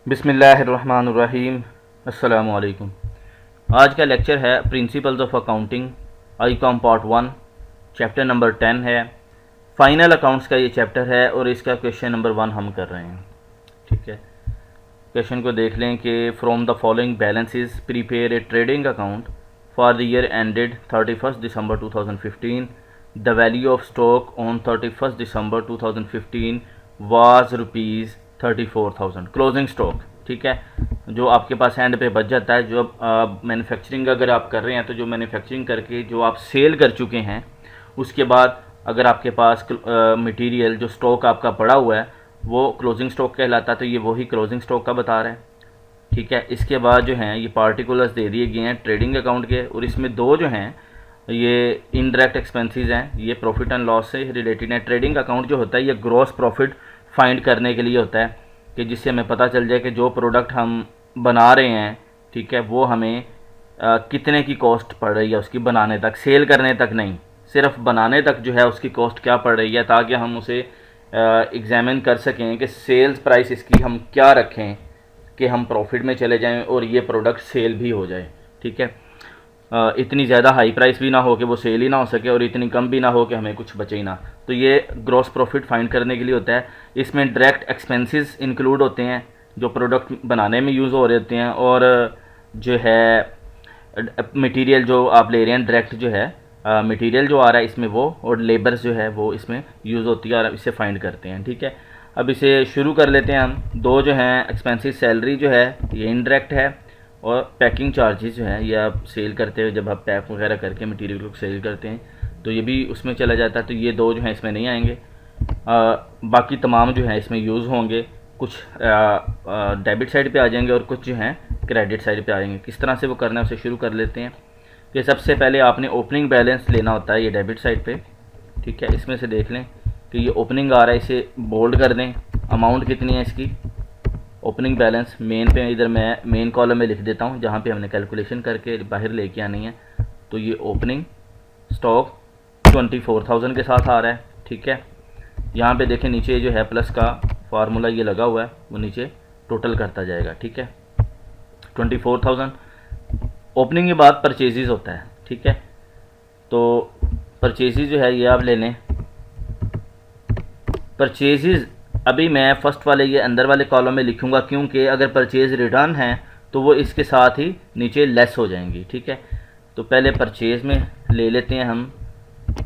बिस्मिल्लाहिर्रहमानिर्रहीम। अस्सलामु अलैकुम। आज का लेक्चर है principles of accounting Icom part 1, chapter number 10 है। फाइनल अकाउंट्स का ये चैप्टर है और इसका क्वेश्चन नंबर 1 हम कर रहे हैं। ठीक है, क्वेश्चन को देख लें कि from the following balances prepare a trading account for the year ended 31 December 2015। The value of stock on 31 December 2015 was ₹34,000 closing stock. ठीक है, जो आपके पास हैंड पे बच जाता है, जो अब मैन्युफैक्चरिंग अगर आप कर रहे हैं तो जो मैन्युफैक्चरिंग करके जो आप सेल कर चुके हैं, उसके बाद अगर आपके पास मटेरियल जो स्टॉक आपका पड़ा हुआ है वो क्लोजिंग स्टॉक कहलाता है, तो ये वही क्लोजिंग स्टॉक का बता रहे हैं। ठीक है, इसके बाद जो हैं ये पार्टिकुलर्स दे दिए गए हैं ट्रेडिंग अकाउंट के, और इसमें दो जो हैं ये इनडायरेक्ट एक्सपेंसेस हैं, ये प्रॉफिट एंड लॉस से रिलेटेड है। ट्रेडिंग अकाउंट जो होता है ये ग्रॉस प्रॉफिट फाइंड करने के लिए होता है, कि जिससे हमें पता चल जाए कि जो प्रोडक्ट हम बना रहे हैं, ठीक है, वो हमें कितने की कॉस्ट पड़ रही है उसकी बनाने तक, सेल करने तक नहीं, सिर्फ बनाने तक जो है उसकी कॉस्ट क्या पड़ रही है, ताकि हम उसे एग्जामिन कर सकें कि सेल्स प्राइस इसकी हम क्या रखें कि हम प्रॉफिट में चले जाएं और ये प्रोडक्ट सेल भी हो जाए। ठीक है, इतनी ज़्यादा हाई प्राइस भी ना हो कि वो सेल ही ना हो सके और इतनी कम भी ना हो कि हमें कुछ बचे ही ना। तो ये ग्रॉस प्रॉफिट फाइंड करने के लिए होता है। इसमें डायरेक्ट एक्सपेंसेस इंक्लूड होते हैं जो प्रोडक्ट बनाने में यूज़ हो रहे होते हैं, और जो है मटेरियल जो आप ले रहे हैं डायरेक्ट जो है मटेरियल जो आ रहा है इसमें वो, और लेबर्स जो है वो इसमें यूज़ होती है और इसे फाइंड करते हैं। ठीक है, अब इसे शुरू कर लेते हैं हम। दो जो हैं एक्सपेंसिव, सैलरी जो है ये इनडायरेक्ट है, और पैकिंग चार्जेस जो हैं ये आप सेल करते हुए जब आप पैक वगैरह करके मटेरियल को सेल करते हैं तो ये भी उसमें चला जाता है, तो ये दो जो हैं इसमें नहीं आएंगे। बाकी तमाम जो हैं इसमें यूज़ होंगे, कुछ डेबिट साइड पे आ जाएंगे और कुछ जो हैं क्रेडिट साइड पे आएंगे। किस तरह से वो करना है उसे शुरू कर लेते हैं। कि सबसे पहले आपने ओपनिंग बैलेंस लेना होता है, ये डेबिट साइड पे। ठीक है, इसमें से देख लें कि ये ओपनिंग आ रहा है, इसे बोल्ड कर दें। अमाउंट कितनी है इसकी, ओपनिंग बैलेंस मेन पे, इधर मैं मेन कॉलम में लिख देता हूँ जहाँ पे हमने कैलकुलेशन करके बाहर लेके आनी है। तो ये ओपनिंग स्टॉक 24,000 के साथ आ रहा है। ठीक है, यहाँ पे देखें नीचे जो है प्लस का फार्मूला ये लगा हुआ है, वो नीचे टोटल करता जाएगा। ठीक है, 24,000 ओपनिंग के बाद परचेजेज होता है। ठीक है, तो परचेजेज जो है ये आप ले लें। परचेजेज अभी मैं फर्स्ट वाले ये अंदर वाले कॉलम में लिखूंगा, क्योंकि अगर परचेज रिटर्न है तो वो इसके साथ ही नीचे लेस हो जाएंगी। ठीक है, तो पहले परचेज में ले लेते हैं हम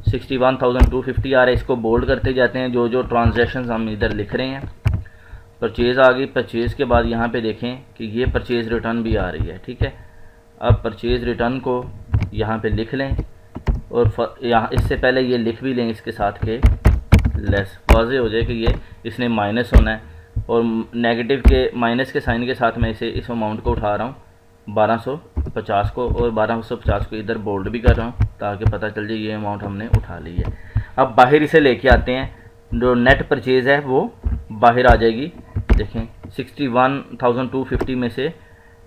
61,250 आ रहा है, इसको बोल्ड करते जाते हैं जो जो ट्रांजैक्शंस हम इधर लिख रहे हैं। परचेज़ आ गई, परचेज़ के बाद यहाँ पे देखें कि ये परचेज़ रिटर्न भी आ रही है। ठीक है, अब परचेज़ रिटर्न को यहाँ पे लिख लें, और यहाँ इससे पहले ये लिख भी लें इसके साथ के लेस, वाज़े हो जाए कि ये इसने माइनस होना है, और नेगेटिव के माइनस के साइन के साथ मैं इसे इस अमाउंट को उठा रहा हूँ 1250 को, और 1250 को इधर बोल्ड भी कर रहा हूँ ताकि पता चल जाए ये अमाउंट हमने उठा ली है। अब बाहर इसे लेके आते हैं, जो नेट परचेज़ है वो बाहर आ जाएगी। देखें 61,250 में से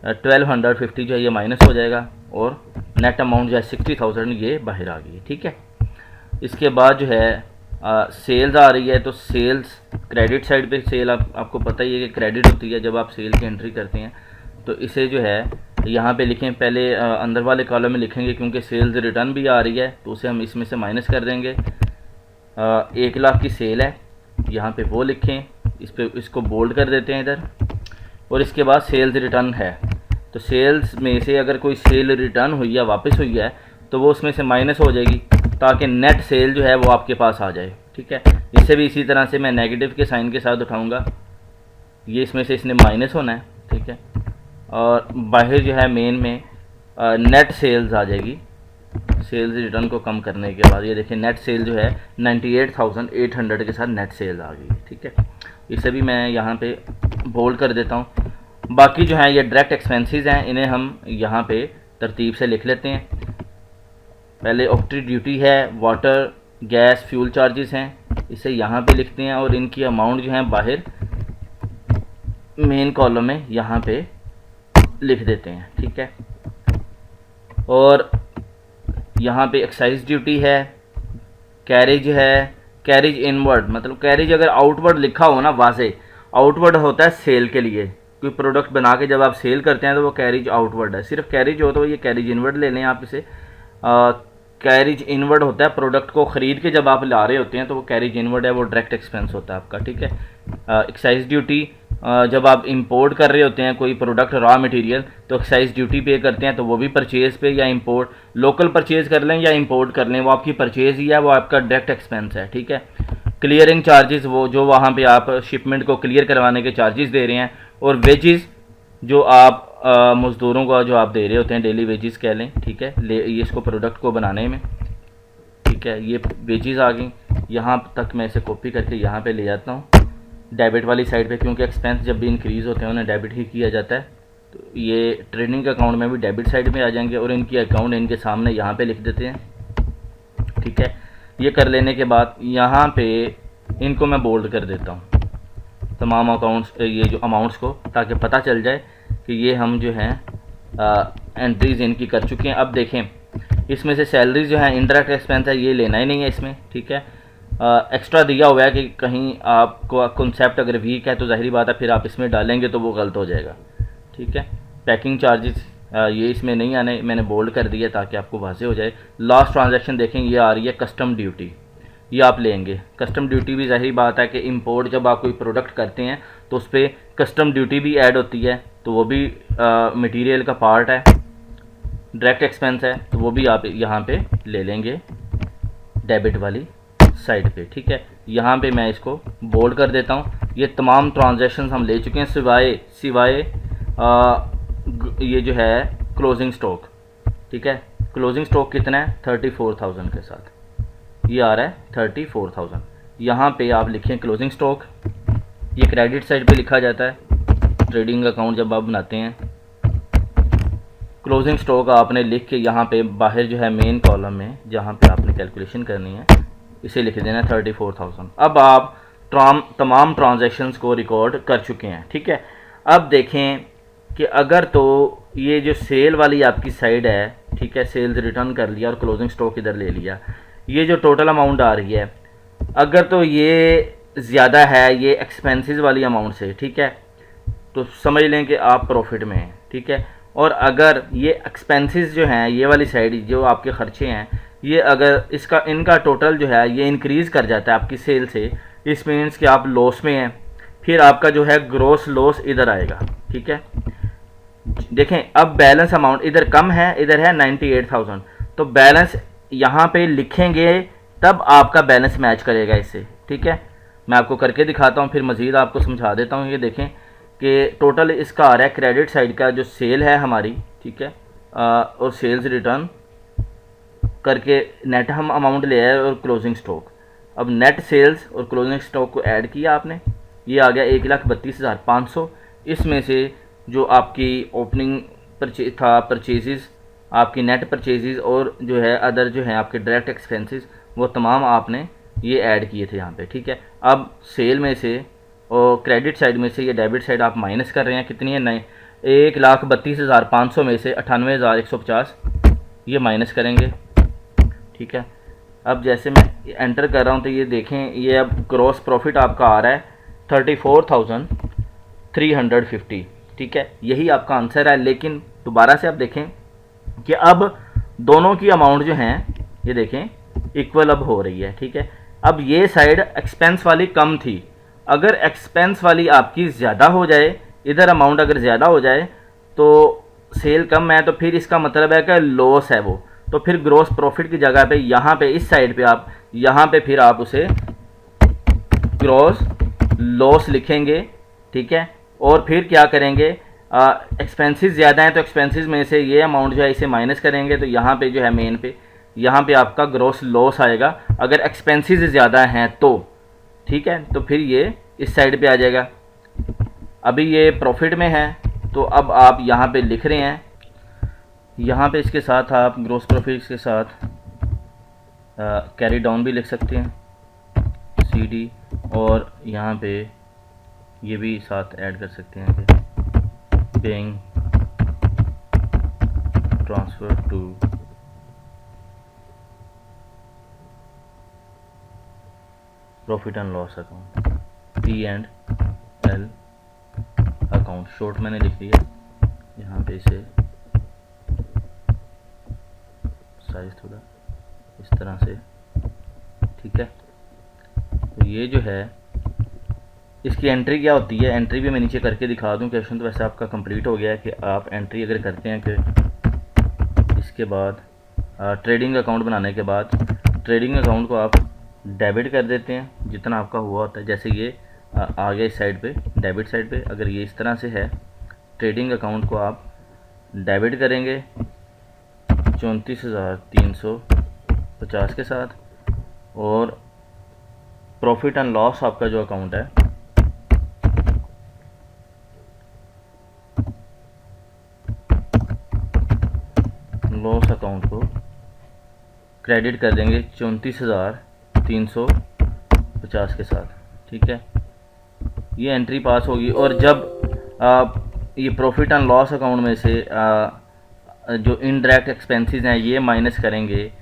1250 जो है ये माइनस हो जाएगा, और नेट अमाउंट जो है 60,000 ये बाहर आ गई। ठीक है, इसके बाद जो है सेल्स आ रही है, तो सेल्स क्रेडिट साइड पे सेल आपको पता ही है कि क्रेडिट होती है जब आप सेल की एंट्री करते हैं। तो इसे जो है यहाँ पे लिखें, पहले अंदर वाले कॉलम में लिखेंगे क्योंकि सेल्स रिटर्न भी आ रही है, तो उसे हम इसमें से माइनस कर देंगे। 1 लाख की सेल है, यहाँ पे वो लिखें, इसको बोल्ड कर देते हैं इधर, और इसके बाद सेल्स रिटर्न है, तो सेल्स में से अगर कोई सेल रिटर्न हुई है, वापस हुई है, तो वो उसमें से माइनस हो जाएगी ताकि नेट सेल जो है वो आपके पास आ जाए। ठीक है, इसे भी इसी तरह से मैं नेगेटिव के साइन के साथ उठाऊंगा, ये इसमें से इसने माइनस होना है। ठीक है, और बाहर जो है मेन में नेट सेल्स आ जाएगी, सेल्स रिटर्न को कम करने के बाद। ये देखिए नेट सेल जो है 98,800 के साथ नेट सेल आ गई। ठीक है, इसे भी मैं यहाँ पे बोल्ड कर देता हूँ। बाकी जो है ये डायरेक्ट एक्सपेंसेस हैं, इन्हें हम यहाँ पे तरतीब से लिख लेते हैं। पहले ऑक्ट्री ड्यूटी है, वाटर गैस फ्यूल चार्जेस हैं, इसे यहाँ पे लिखते हैं, और इनकी अमाउंट जो है बाहर मेन कॉलम में यहाँ पे लिख देते हैं। ठीक है, और यहाँ पे एक्साइज ड्यूटी है, कैरेज है, कैरेज इनवर्ड, मतलब कैरेज अगर आउटवर्ड लिखा हो ना, वाजे आउटवर्ड होता है सेल के लिए, कोई प्रोडक्ट बना के जब आप सेल करते हैं तो वो कैरिज आउटवर्ड है, सिर्फ कैरिज हो तो ये कैरिज इनवर्ड ले लें आप इसे। कैरिज इनवर्ड होता है प्रोडक्ट को ख़रीद के जब आप ला रहे होते हैं तो वो कैरिज इनवर्ड है, वो डायरेक्ट एक्सपेंस होता है आपका, ठीक है। एक्साइज ड्यूटी जब आप इंपोर्ट कर रहे होते हैं कोई प्रोडक्ट रॉ मटेरियल तो एक्साइज ड्यूटी पे करते हैं, तो वो भी परचेज़ पे या इंपोर्ट लोकल परचेज़ कर लें या इंपोर्ट कर लें, वो आपकी परचेज़ ही है, वो आपका डायरेक्ट एक्सपेंस है, ठीक है। क्लियरिंग चार्जेस वो जो वहाँ पे आप शिपमेंट को क्लियर करवाने के चार्जेस दे रहे हैं, और वेजेस जो आप मज़दूरों को जो आप दे रहे होते हैं डेली वेजेस कह लें, ठीक है, ले ये इसको प्रोडक्ट को बनाने में, ठीक है। ये वेजेस आ गई, यहाँ तक मैं इसे कॉपी करके यहाँ पे ले जाता हूँ डेबिट वाली साइड पे, क्योंकि एक्सपेंस जब भी इंक्रीज़ होते हैं उन्हें डेबिट ही किया जाता है। तो ये ट्रेडिंग अकाउंट में भी डेबिट साइड में आ जाएंगे और इनकी अकाउंट इनके सामने यहाँ पे लिख देते हैं, ठीक है। ये कर लेने के बाद यहाँ पे इनको मैं बोल्ड कर देता हूँ तमाम अकाउंट्स, ये जो अमाउंट्स को, ताकि पता चल जाए कि ये हम जो हैं एंट्रीज़ इनकी कर चुके हैं। अब देखें इसमें से सैलरी जो है इनडायरेक्ट एक्सपेंस है, ये लेना ही नहीं है इसमें, ठीक है। एक्स्ट्रा दिया हुआ है कि कहीं आपको कॉन्सेप्ट अगर वीक है तो ज़ाहिरी बात है फिर आप इसमें डालेंगे तो वो गलत हो जाएगा, ठीक है। पैकिंग चार्जेस ये इसमें नहीं आने, मैंने बोल्ड कर दिया ताकि आपको वाज़ेह हो जाए। लास्ट ट्रांजैक्शन देखें ये आ रही है कस्टम ड्यूटी, ये आप लेंगे। कस्टम ड्यूटी भी ज़ाहिर बात है कि इंपोर्ट जब आप कोई प्रोडक्ट करते हैं तो उस पर कस्टम ड्यूटी भी ऐड होती है, तो वो भी मटेरियल का पार्ट है, डायरेक्ट एक्सपेंस है, तो वो भी आप यहाँ पे ले लेंगे डेबिट वाली साइड पे, ठीक है। यहाँ पे मैं इसको बोल्ड कर देता हूँ। ये तमाम ट्रांजैक्शंस हम ले चुके हैं सिवाय ये जो है क्लोजिंग स्टॉक, ठीक है। क्लोजिंग स्टॉक कितना है 34,000 के साथ ये आ रहा है 34,000। यहाँ पे आप लिखें क्लोजिंग स्टॉक, ये क्रेडिट साइड पे लिखा जाता है ट्रेडिंग अकाउंट जब आप बनाते हैं। क्लोजिंग स्टॉक आपने लिख के यहाँ पे बाहर जो है मेन कॉलम में जहाँ पे आपने कैलकुलेशन करनी है इसे लिख देना 34,000। अब आप तमाम ट्रांजैक्शंस को रिकॉर्ड कर चुके हैं, ठीक है। अब देखें कि अगर तो ये जो सेल वाली आपकी साइड है, ठीक है, सेल्स रिटर्न कर लिया और क्लोजिंग स्टॉक इधर ले लिया, ये जो टोटल अमाउंट आ रही है अगर तो ये ज़्यादा है ये एक्सपेंसेस वाली अमाउंट से, ठीक है, तो समझ लें कि आप प्रॉफिट में हैं, ठीक है। और अगर ये एक्सपेंसेस जो हैं ये वाली साइड जो आपके ख़र्चे हैं ये अगर इनका टोटल जो है ये इंक्रीज़ कर जाता है आपकी सेल से, इस मीन्स कि आप लॉस में हैं, फिर आपका जो है ग्रॉस लॉस इधर आएगा, ठीक है। देखें अब बैलेंस अमाउंट इधर कम है, इधर है 98,000, तो बैलेंस यहाँ पे लिखेंगे तब आपका बैलेंस मैच करेगा इससे, ठीक है। मैं आपको करके दिखाता हूँ फिर मज़ीद आपको समझा देता हूँ। ये देखें कि टोटल इसका आ रहा है क्रेडिट साइड का जो सेल है हमारी, ठीक है, और सेल्स रिटर्न करके नेट हम अमाउंट ले आए और क्लोजिंग स्टॉक। अब नेट सेल्स और क्लोजिंग स्टॉक को ऐड किया आपने, ये आ गया 1,32,500। इसमें से जो आपकी ओपनिंग परचेज़ आपकी नेट परचेज़ और जो है अदर जो है आपके डायरेक्ट एक्सपेंसेस वो तमाम आपने ये ऐड किए थे यहाँ पे, ठीक है। अब सेल में से और क्रेडिट साइड में से ये डेबिट साइड आप माइनस कर रहे हैं, कितनी है नए 1,32,500 में से 98,150 ये माइनस करेंगे, ठीक है। अब जैसे मैं एंटर कर रहा हूँ तो ये देखें ये अब ग्रॉस प्रॉफिट आपका आ रहा है 34,350, ठीक है, यही आपका आंसर है। लेकिन दोबारा से आप देखें कि अब दोनों की अमाउंट जो हैं ये देखें इक्वल अब हो रही है, ठीक है। अब ये साइड एक्सपेंस वाली कम थी, अगर एक्सपेंस वाली आपकी ज़्यादा हो जाए, इधर अमाउंट अगर ज़्यादा हो जाए तो सेल कम है तो फिर इसका मतलब है कि लॉस है वो, तो फिर ग्रॉस प्रॉफिट की जगह पे यहाँ पे इस साइड पे आप यहाँ पे फिर आप उसे ग्रॉस लॉस लिखेंगे, ठीक है। और फिर क्या करेंगे एक्सपेंसेस ज़्यादा हैं तो एक्सपेंसेस में से ये अमाउंट जो है इसे माइनस करेंगे, तो यहाँ पे जो है मेन पे यहाँ पे आपका ग्रॉस लॉस आएगा अगर एक्सपेंसेस ज़्यादा हैं तो, ठीक है। तो फिर ये इस साइड पे आ जाएगा। अभी ये प्रॉफिट में है तो अब आप यहाँ पे लिख रहे हैं, यहाँ पे इसके साथ आप ग्रॉस प्रॉफिट के साथ कैरी डाउन भी लिख सकते हैं CD, और यहाँ पे ये भी साथ ऐड कर सकते हैं कि paying transfer to profit and loss account P&L account, account, short मैंने लिख दिया, यहाँ पे इसे साइज थोड़ा इस तरह से, ठीक है। तो ये जो है इसकी एंट्री क्या होती है, एंट्री भी मैं नीचे करके दिखा दूं। क्वेश्चन तो वैसे आपका कंप्लीट हो गया है कि आप एंट्री अगर करते हैं कि इसके बाद ट्रेडिंग अकाउंट बनाने के बाद ट्रेडिंग अकाउंट को आप डेबिट कर देते हैं जितना आपका हुआ होता है। जैसे ये आ गया इस साइड पे, डेबिट साइड पे, अगर ये इस तरह से है, ट्रेडिंग अकाउंट को आप डेबिट करेंगे 34,350 के साथ, और प्रॉफिट एंड लॉस आपका जो अकाउंट है लॉस अकाउंट को क्रेडिट कर देंगे 34,350 के साथ, ठीक है। ये एंट्री पास होगी। और जब आप ये प्रॉफिट एंड लॉस अकाउंट में से जो इनडायरेक्ट एक्सपेंसेस हैं ये माइनस करेंगे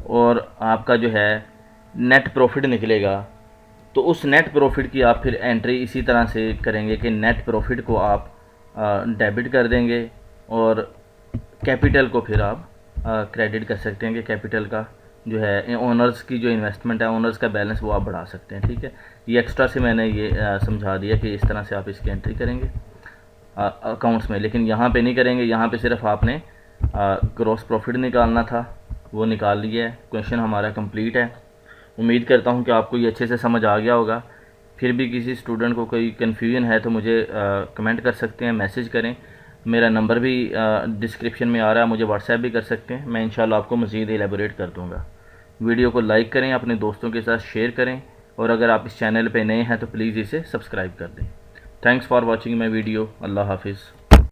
और आपका जो है नेट प्रॉफिट निकलेगा, तो उस नेट प्रॉफिट की आप फिर एंट्री इसी तरह से करेंगे कि नेट प्रॉफिट को आप डेबिट कर देंगे और कैपिटल को फिर आप क्रेडिट कर सकते हैं कि कैपिटल का जो है ओनर्स की जो इन्वेस्टमेंट है, ओनर्स का बैलेंस वो आप बढ़ा सकते हैं, ठीक है। ये एक्स्ट्रा से मैंने ये समझा दिया कि इस तरह से आप इसकी एंट्री करेंगे अकाउंट्स में, लेकिन यहाँ पे नहीं करेंगे। यहाँ पे सिर्फ आपने ग्रॉस प्रॉफिट निकालना था, वो निकाल लिया है। क्वेश्चन हमारा कंप्लीट है। उम्मीद करता हूँ कि आपको ये अच्छे से समझ आ गया होगा। फिर भी किसी स्टूडेंट को कोई कन्फ्यूजन है तो मुझे कमेंट कर सकते हैं, मैसेज करें। मेरा नंबर भी डिस्क्रिप्शन में आ रहा है, मुझे व्हाट्सएप भी कर सकते हैं, मैं इंशाल्लाह आपको मज़ीद एलेबोरेट कर दूँगा। वीडियो को लाइक करें, अपने दोस्तों के साथ शेयर करें, और अगर आप इस चैनल पे नए हैं तो प्लीज़ इसे सब्सक्राइब कर दें। Thanks for watching my video. अल्लाह हाफिज़।